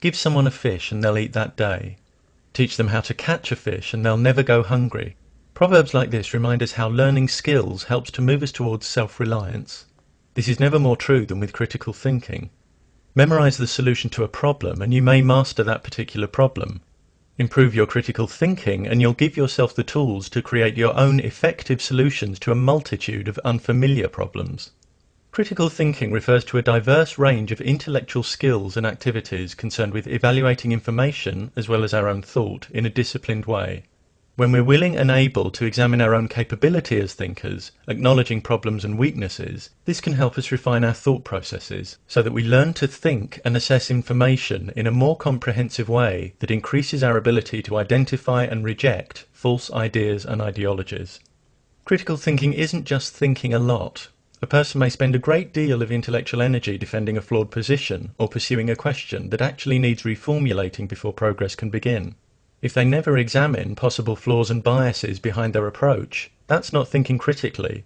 Give someone a fish and they'll eat that day. Teach them how to catch a fish and they'll never go hungry. Proverbs like this remind us how learning skills helps to move us towards self-reliance. This is never more true than with critical thinking. Memorize the solution to a problem and you may master that particular problem. Improve your critical thinking and you'll give yourself the tools to create your own effective solutions to a multitude of unfamiliar problems. Critical thinking refers to a diverse range of intellectual skills and activities concerned with evaluating information as well as our own thought in a disciplined way. When we're willing and able to examine our own capability as thinkers, acknowledging problems and weaknesses, this can help us refine our thought processes so that we learn to think and assess information in a more comprehensive way that increases our ability to identify and reject false ideas and ideologies. Critical thinking isn't just thinking a lot. A person may spend a great deal of intellectual energy defending a flawed position or pursuing a question that actually needs reformulating before progress can begin. If they never examine possible flaws and biases behind their approach, that's not thinking critically.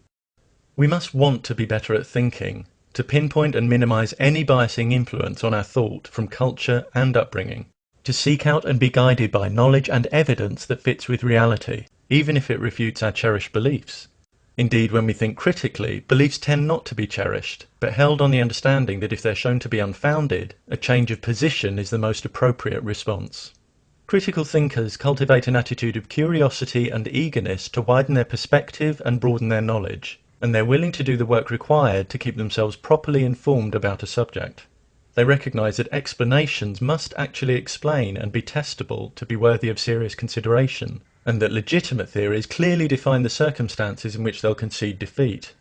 We must want to be better at thinking, to pinpoint and minimize any biasing influence on our thought from culture and upbringing, to seek out and be guided by knowledge and evidence that fits with reality, even if it refutes our cherished beliefs. Indeed, when we think critically, beliefs tend not to be cherished, but held on the understanding that if they're shown to be unfounded, a change of position is the most appropriate response. Critical thinkers cultivate an attitude of curiosity and eagerness to widen their perspective and broaden their knowledge, and they're willing to do the work required to keep themselves properly informed about a subject. They recognize that explanations must actually explain and be testable to be worthy of serious consideration, and that legitimate theories clearly define the circumstances in which they'll concede defeat.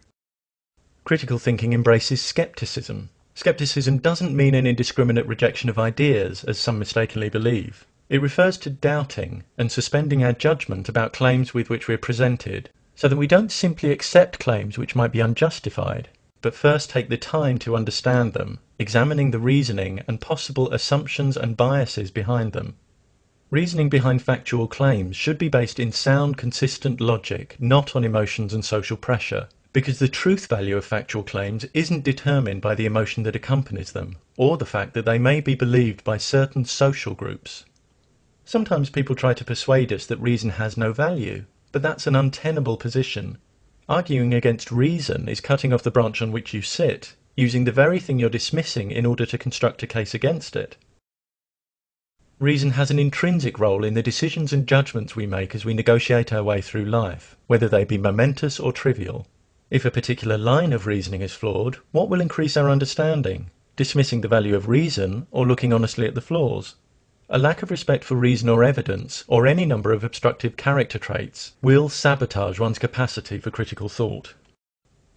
Critical thinking embraces skepticism. Skepticism doesn't mean an indiscriminate rejection of ideas, as some mistakenly believe. It refers to doubting and suspending our judgment about claims with which we're presented, so that we don't simply accept claims which might be unjustified, but first take the time to understand them, examining the reasoning and possible assumptions and biases behind them. Reasoning behind factual claims should be based in sound, consistent logic, not on emotions and social pressure, because the truth value of factual claims isn't determined by the emotion that accompanies them, or the fact that they may be believed by certain social groups. Sometimes people try to persuade us that reason has no value, but that's an untenable position. Arguing against reason is cutting off the branch on which you sit, using the very thing you're dismissing in order to construct a case against it. Reason has an intrinsic role in the decisions and judgments we make as we negotiate our way through life, whether they be momentous or trivial. If a particular line of reasoning is flawed, what will increase our understanding? Dismissing the value of reason or looking honestly at the flaws? A lack of respect for reason or evidence, or any number of obstructive character traits, will sabotage one's capacity for critical thought.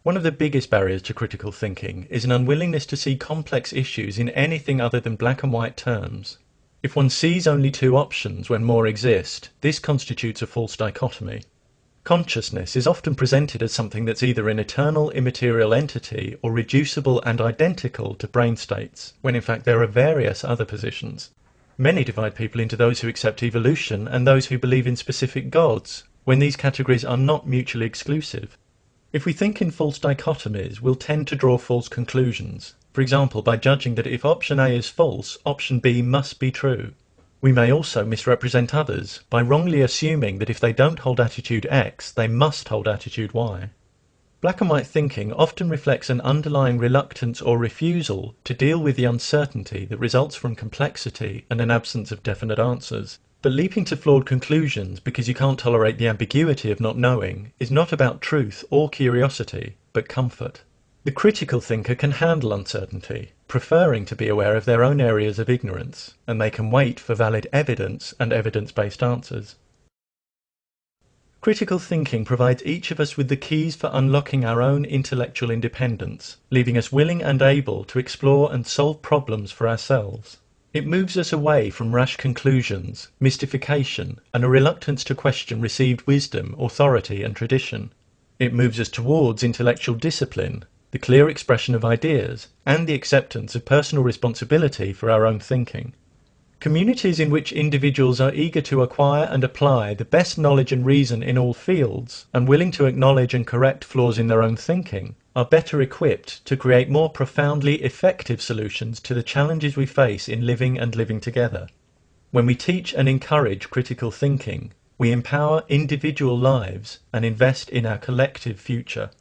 One of the biggest barriers to critical thinking is an unwillingness to see complex issues in anything other than black and white terms. If one sees only two options when more exist, this constitutes a false dichotomy. Consciousness is often presented as something that's either an eternal immaterial entity or reducible and identical to brain states, when in fact there are various other positions. Many divide people into those who accept evolution and those who believe in specific gods, when these categories are not mutually exclusive. If we think in false dichotomies, we'll tend to draw false conclusions. For example, by judging that if option A is false, option B must be true. We may also misrepresent others by wrongly assuming that if they don't hold attitude X, they must hold attitude Y. Black and white thinking often reflects an underlying reluctance or refusal to deal with the uncertainty that results from complexity and an absence of definite answers. But leaping to flawed conclusions because you can't tolerate the ambiguity of not knowing is not about truth or curiosity, but comfort. The critical thinker can handle uncertainty, preferring to be aware of their own areas of ignorance, and they can wait for valid evidence and evidence-based answers. Critical thinking provides each of us with the keys for unlocking our own intellectual independence, leaving us willing and able to explore and solve problems for ourselves. It moves us away from rash conclusions, mystification, and a reluctance to question received wisdom, authority, and tradition. It moves us towards intellectual discipline, the clear expression of ideas, and the acceptance of personal responsibility for our own thinking. Communities in which individuals are eager to acquire and apply the best knowledge and reason in all fields, and willing to acknowledge and correct flaws in their own thinking, are better equipped to create more profoundly effective solutions to the challenges we face in living and living together. When we teach and encourage critical thinking, we empower individual lives and invest in our collective future.